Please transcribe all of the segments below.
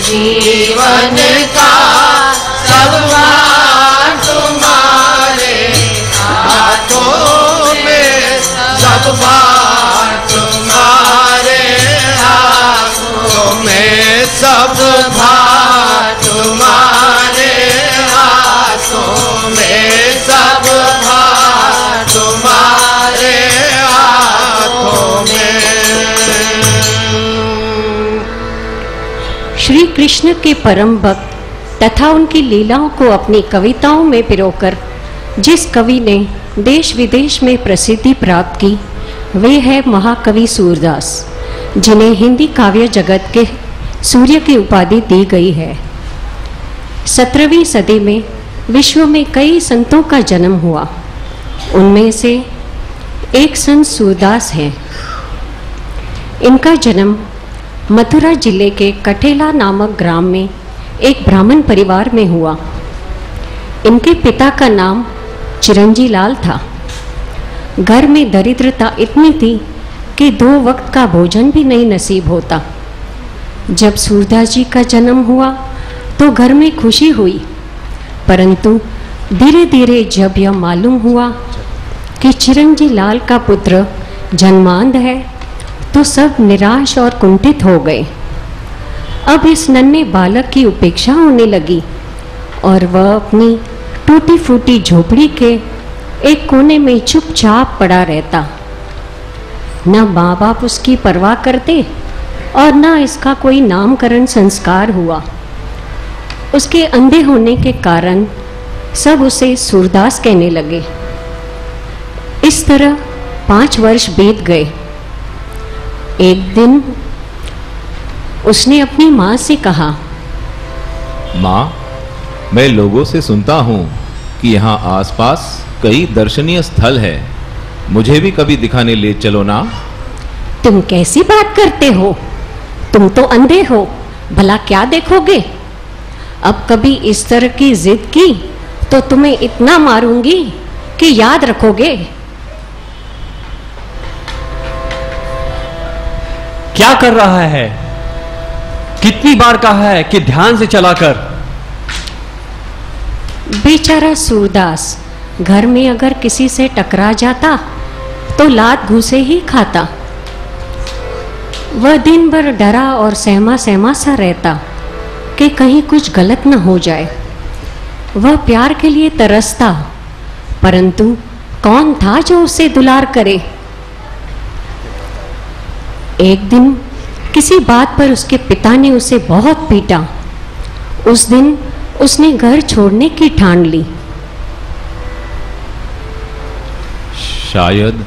जीवन का सब भार तुम्हारे हाथों में, सब भार तुम्हारे हाथों में, सब भार तुम्हारे हाथों में, सब भार तुम्हारे हाथों में। श्री कृष्ण के परम भक्त तथा उनकी लीलाओं को अपनी कविताओं में पिरोकर जिस कवि ने देश विदेश में प्रसिद्धि प्राप्त की वे है महाकवि सूरदास, जिन्हें हिंदी काव्य जगत के सूर्य की उपाधि दी गई है। 17वीं सदी में विश्व में कई संतों का जन्म हुआ, उनमें से एक संत सूरदास हैं। इनका जन्म मथुरा जिले के कठेला नामक ग्राम में एक ब्राह्मण परिवार में हुआ। इनके पिता का नाम चिरंजी लाल था। घर में दरिद्रता इतनी थी कि 2 वक्त का भोजन भी नहीं नसीब होता। जब सूरदास जी का जन्म हुआ तो घर में खुशी हुई, परंतु धीरे धीरे जब यह मालूम हुआ कि चिरंजी लाल का पुत्र जन्मांध है तो सब निराश और कुंठित हो गए। अब इस नन्हे बालक की उपेक्षा होने लगी और वह अपनी टूटी फूटी झोपड़ी के एक कोने में चुपचाप पड़ा रहता। न माँ बाप उसकी परवाह करते और न इसका कोई नामकरण संस्कार हुआ। उसके अंधे होने के कारण सब उसे सूरदास कहने लगे। इस तरह 5 वर्ष बीत गए। एक दिन उसने अपनी माँ से कहा, माँ, मैं लोगों से सुनता हूँ कि यहाँ आसपास कई दर्शनीय स्थल है, मुझे भी कभी दिखाने ले चलो ना। तुम कैसी बात करते हो? तुम तो अंधे हो, भला क्या देखोगे? अब कभी इस तरह की जिद की तो तुम्हें इतना मारूंगी कि याद रखोगे। क्या कर रहा है? कितनी बार कहा है कि ध्यान से चला कर। बेचारा सूरदास घर में अगर किसी से टकरा जाता तो लात घूसे ही खाता। वह दिन भर डरा और सहमा सहमा सा रहता कि कहीं कुछ गलत न हो जाए। वह प्यार के लिए तरसता, परंतु कौन था जो उसे दुलार करे। एक दिन किसी बात पर उसके पिता ने उसे बहुत पीटा। उस दिन उसने घर छोड़ने की ठान ली। शायद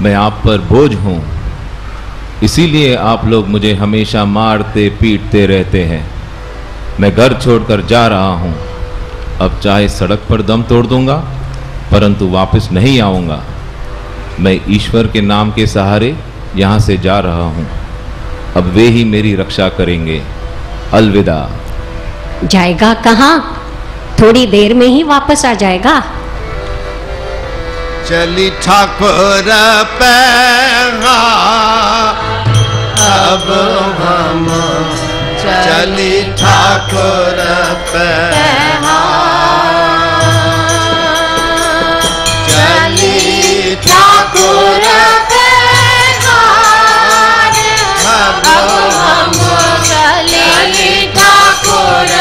मैं आप पर बोझ हूं, इसीलिए आप लोग मुझे हमेशा मारते पीटते रहते हैं। मैं घर छोड़कर जा रहा हूं। अब चाहे सड़क पर दम तोड़ दूंगा, परंतु वापस नहीं आऊंगा। मैं ईश्वर के नाम के सहारे यहाँ से जा रहा हूँ। अब वे ही मेरी रक्षा करेंगे। अलविदा। जाएगा कहाँ? थोड़ी देर में ही वापस आ जाएगा। चली ठाकुर पैगा, अब हम चली ठाकुर पैगा, चली ठाकुर पैगा, अब हम चली ठाकुर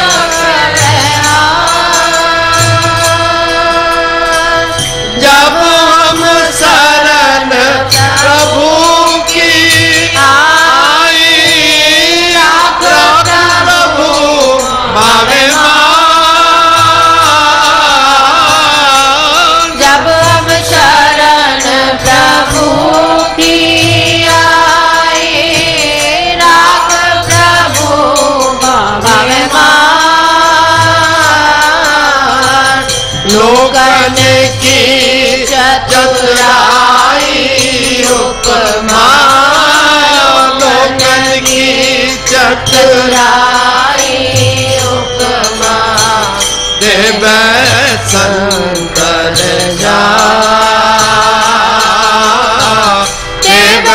पैगा। जब हम शरण प्रभु की आई, प्रभु भावे जब हम शरण प्रभु की आई, राग प्रभु भावे लोगन की चतुराई उपमा, लोगन की चतुराई उपमा, देव शंकर जा, देव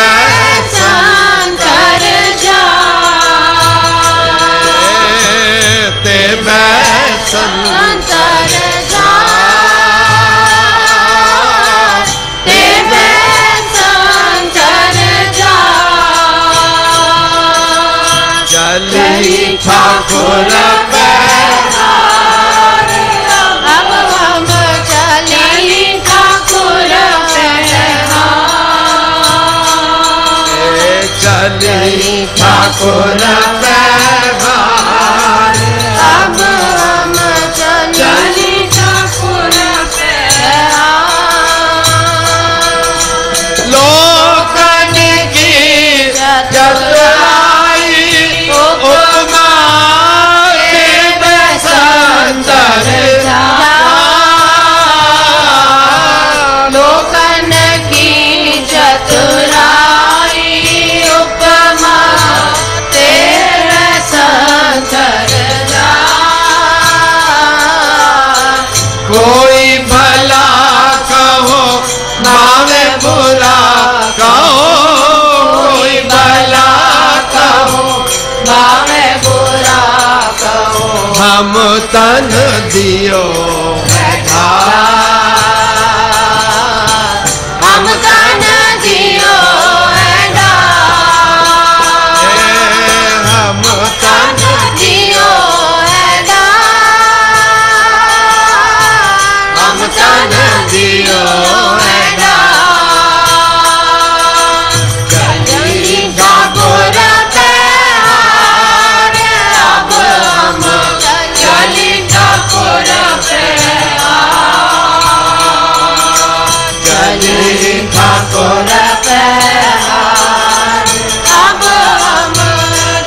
शंकर जा, चली ठाकुर पैहार, अब हम चली ठाकुर पैहार, चली ठाकुर पैहार, अब हम चली ठाकुर पैहार। लोकन की चतुराई उपमा देव संतर लोकन की चतुराई उपमा तेरे संतर कोई भला कहो नावे बुरा कहो, कोई भला कहो नावे बुरा कहो, हम तन दियो हम तन दियो हम तन दियो हम तन दियो चली ठाकुर पैहार, अब हम चली ठाकुर पैहार, चली ठाकुर पैहार, अब हम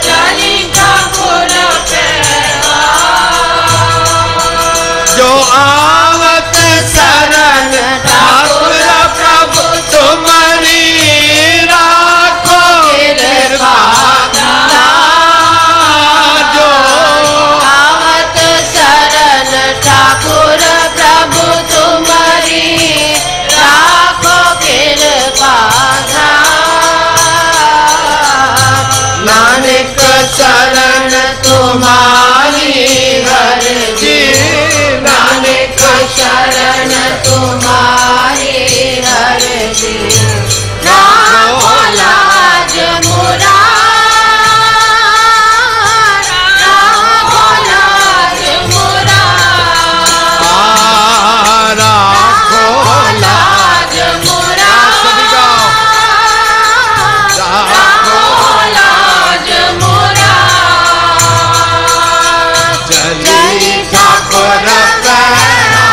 चली ठाकुर पैहार। जो आवत शरण ठाकुर प्रभु तुम्हारी राखो कृपा, जो आवत शरण ठाकुर प्रभु तुम्हारी राखो कृपा, नानक शरण तुम्हारी हर जी, नानक शरण तुम्हारी हर जी, राखो लाज मुरार, राखो लाज मुरार, राखो लाज मुरार, राखो लाज मुरार, चली ठाकुर पैहार,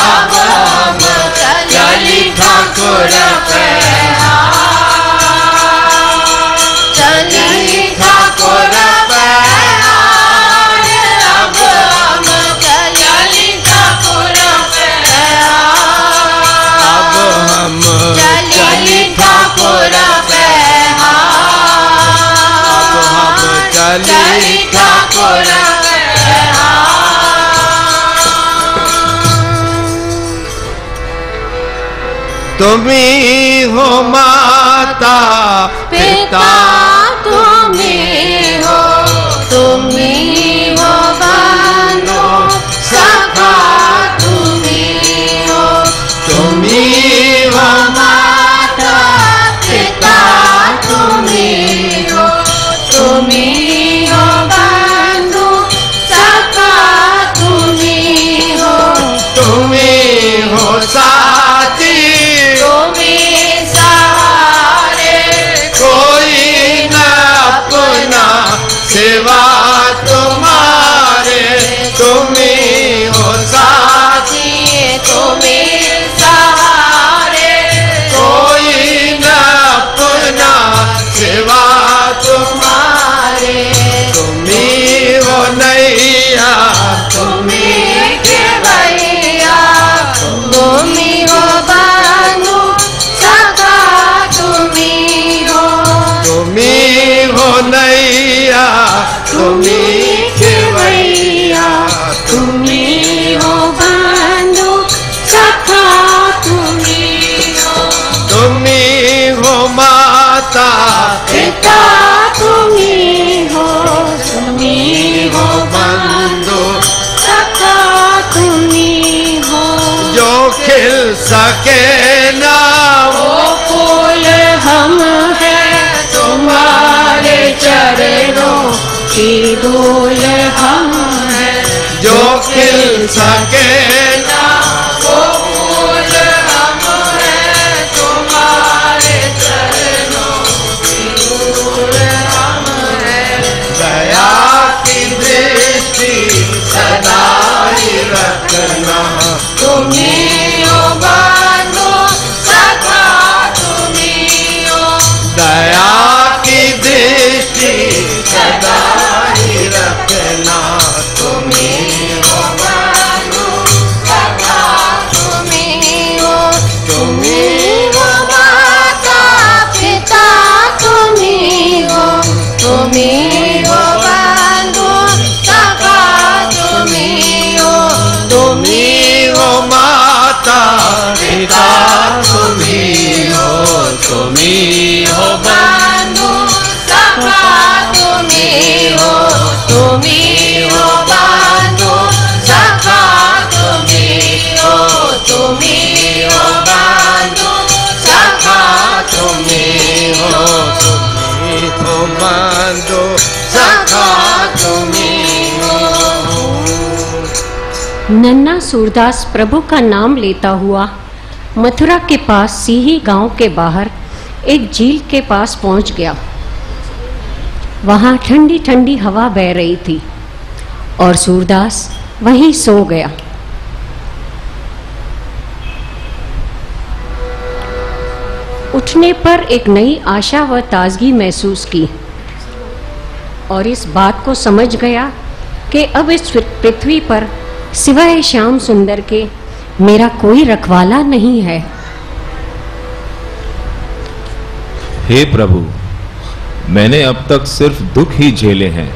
अब हम चली ठाकुर पैहार, चली ठाकुर पैहार, अब हम चली ठाकुर पैहार, अब हम चली ठाकुर पैहार, अब हम चली ठाकुर तुम्ही हो माता पिता, तुम्ही हो बंधु सखा, तुम्ही हो माता पिता, तुम्ही हो बंधु सखा, तुम्ही हो साथी, तुम्ही सहारे, कोई न अपना सेवा तुम्हारे, तुम्ही हो साथी, तुम्ही सहारे, कोई न अपना सेवा तुम्हारे, तुम्ही हो नैया, तुम्ही केवैया, तुम्ही हो बंधु सखा, तुम्ही हो नैया, तुम्ही केवैया, तुम्ही हो बंधु सखा, तुम्ही हो माता पिता, तुम्ही हो बंधु सखा, तुम्ही हो जो खिल सके ना वो फूल हम हैं तुम्हारे चरणों की धूल हम है, जो खिल सके ना वो फूल हम हैं, तुम्हारे चरणों की धूल हम हैं। दया की दृष्टि सदा ही रखना, तुम्ही हो बंधु सखा तुम्ही हो। दया की दृष्टि सदा ही रखना, तुम्ही हो बंधु सखा तुम्ही हो। तुम्ही हो माता पिता तुम्ही हो, तुम्ही हो बंधु सखा तुम्ही हो। तुम्ही हो माता पिता तुम्ही हो, तुम्ही हो बंधु सखा तुम्ही हो। तुम्ही हो बंधु सखा तुम्ही हो, तुम्ही हो बंधु सखा तुम्ही हो। तुम्ही हो बंधु सखा तुम्ही हो। नन्हा सूरदास प्रभु का नाम लेता हुआ मथुरा के पास सीही गांव के बाहर एक झील के पास पहुंच गया। वहां ठंडी ठंडी हवा बह रही थी और सूरदास वहीं सो गया। उठने पर एक नई आशा व ताजगी महसूस की और इस बात को समझ गया कि अब इस पृथ्वी पर सिवाय श्याम सुंदर के मेरा कोई रखवाला नहीं है। हे प्रभु, मैंने अब तक सिर्फ दुख ही झेले हैं।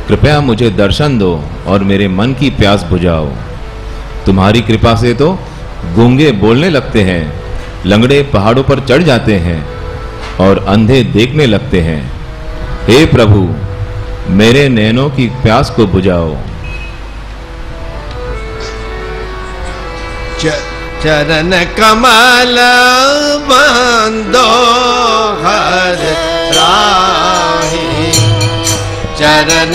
कृपया मुझे दर्शन दो और मेरे मन की प्यास बुझाओ। तुम्हारी कृपा से तो गूंगे बोलने लगते हैं, लंगड़े पहाड़ों पर चढ़ जाते हैं और अंधे देखने लगते हैं। हे प्रभु, मेरे नैनों की प्यास को बुझाओ। चरण कमल बंदो हर राही, चरण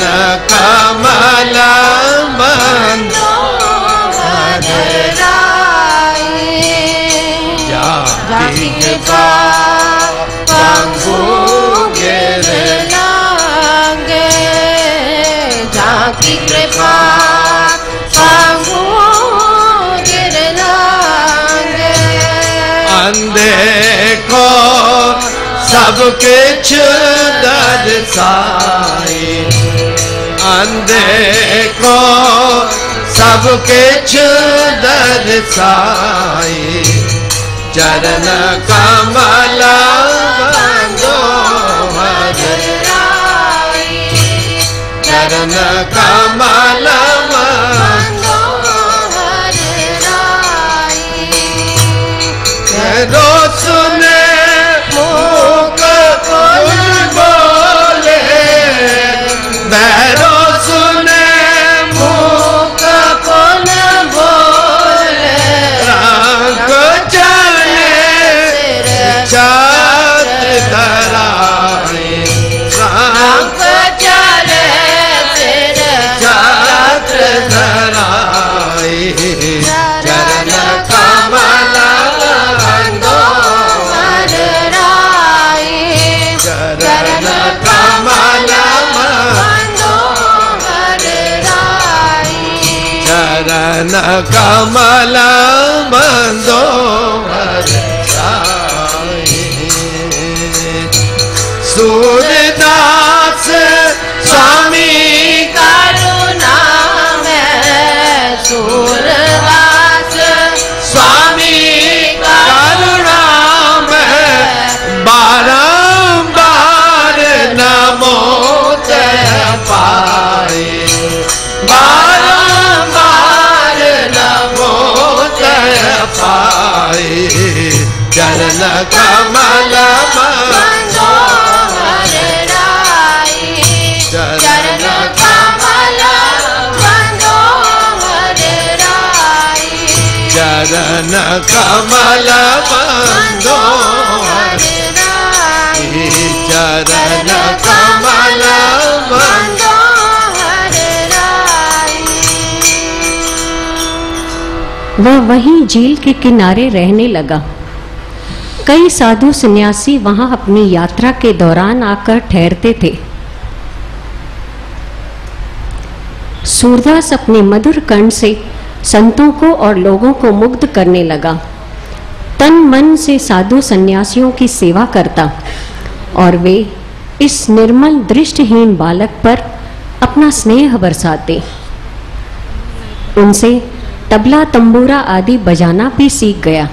कमल बंदो हर राही। जाति कृपा पंगु गिर लांगे, जाति कृपा पंगु अंधे को सब कुछ दर्शाए, अंधे को सब कुछ दर्शाए। चरण कमल बंदो हर राही, चरण कमल बंदो हर राही। रो सुने मूक कुल बोले, भैरो सुने मूक कुल बोले। रंग चले छात्र धराए, रंग चले छात्र धराए। चरण कमल बंदो हर राही, चरण कमल बंदो हर राही। चरण कमल बंदो हर राही। सूरदास स्वामी करुणा में, सूरदास स्वामी करुणा में। बारंबार नमो ते पाए, बारंबार नमो ते पाए। चरण कमल बंदो हर राही, चरण कमल बंदो हर राही। चरण कमल बंदो हर राही, चरण कमल बंदो वह वहीं झील के किनारे रहने लगा। कई साधु सन्यासी वहां अपनी यात्रा के दौरान आकर ठहरते थे। सूरदास अपने मधुर कंठ से संतों को और लोगों को मुग्ध करने लगा। तन मन से साधु सन्यासियों की सेवा करता और वे इस निर्मल दृष्टिहीन बालक पर अपना स्नेह बरसाते। उनसे तबला तंबूरा आदि बजाना भी सीख गया।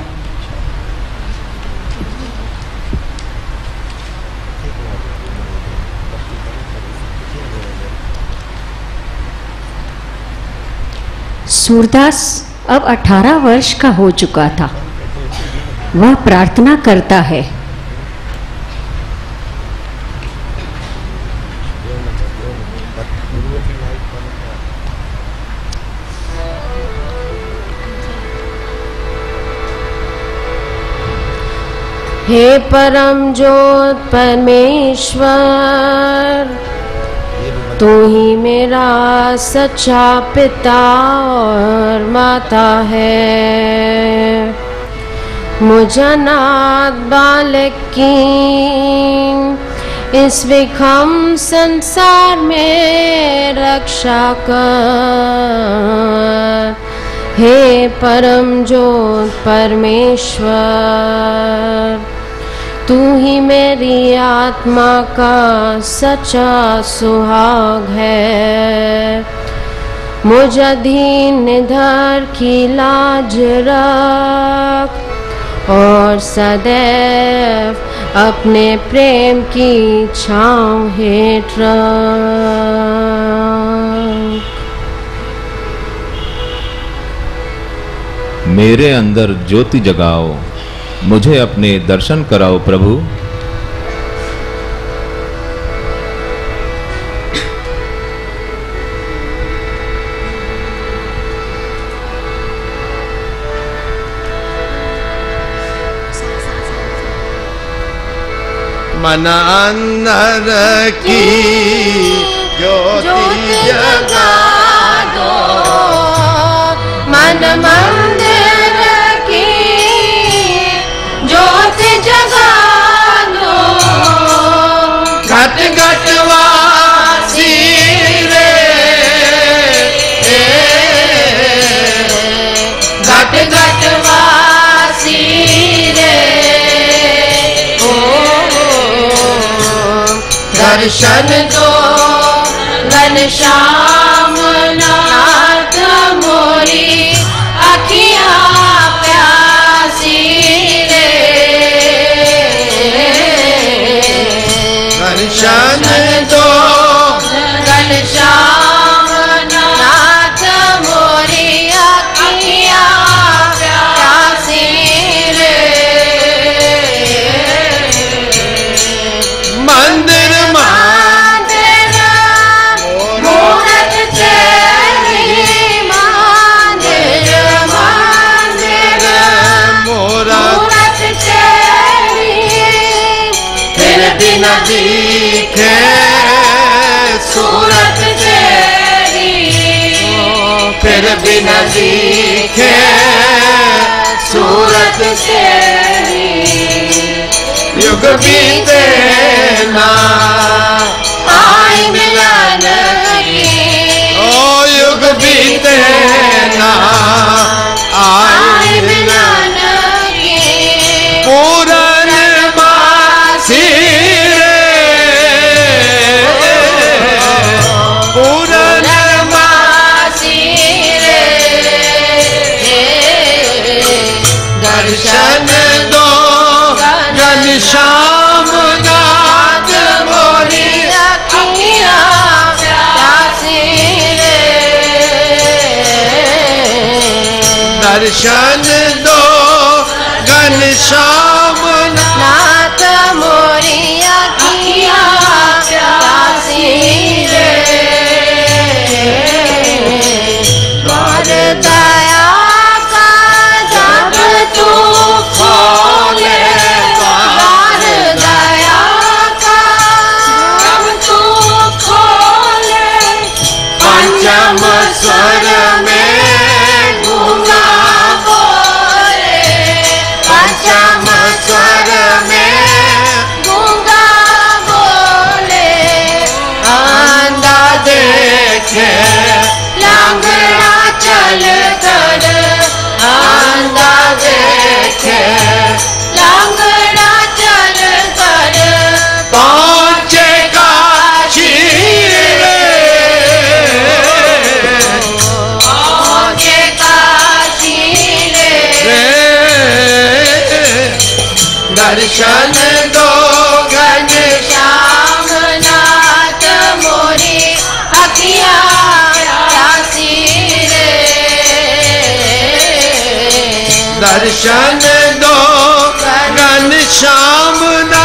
सूरदास अब 18 वर्ष का हो चुका था। वह प्रार्थना करता है, हे परम ज्योत परमेश्वर, तू ही मेरा सच्चा पिता और माता है। मुझ अनाथ बालक की इस विषम संसार में रक्षा कर। हे परम ज्योत परमेश्वर, तू ही मेरी आत्मा का सच्चा सुहाग है। मुझ अधीन निधर की लाज रख और सदैव अपने प्रेम की छाँव हेठ रख। मेरे अंदर ज्योति जगाओ, मुझे अपने दर्शन कराओ प्रभु। मन अंदर की ज्योति जगा दो, मन मंदिर की ज्योति जगा दो। घट घट वासी रे, घट घट वासी रे, ओ दर्शन दो घनश्याम नाथ मोरी अखियाँ प्यासी रे। दर्शन दो घनश्याम नाथ मोरी अखियाँ प्यासी रे। मंदिर न दिखे सूरत तेरी, फिर भी न दिखे सूरत तेरी। युग बीते ना आई मिलन की, ओ युग बीते ना आई मिलन की। पूरन मासी दर्शन दो घनश्याम नाथ मोरी अखियाँ प्यासी रे। दर्शन दो घनश्याम नाथ मोरी अखियाँ प्यासी रे। द्वार दया स्वर में गूंगा दर्शन दो घनश्याम नाथ मोरी अखियाँ प्यासी रे। दर्शन दो घनश्याम नाथ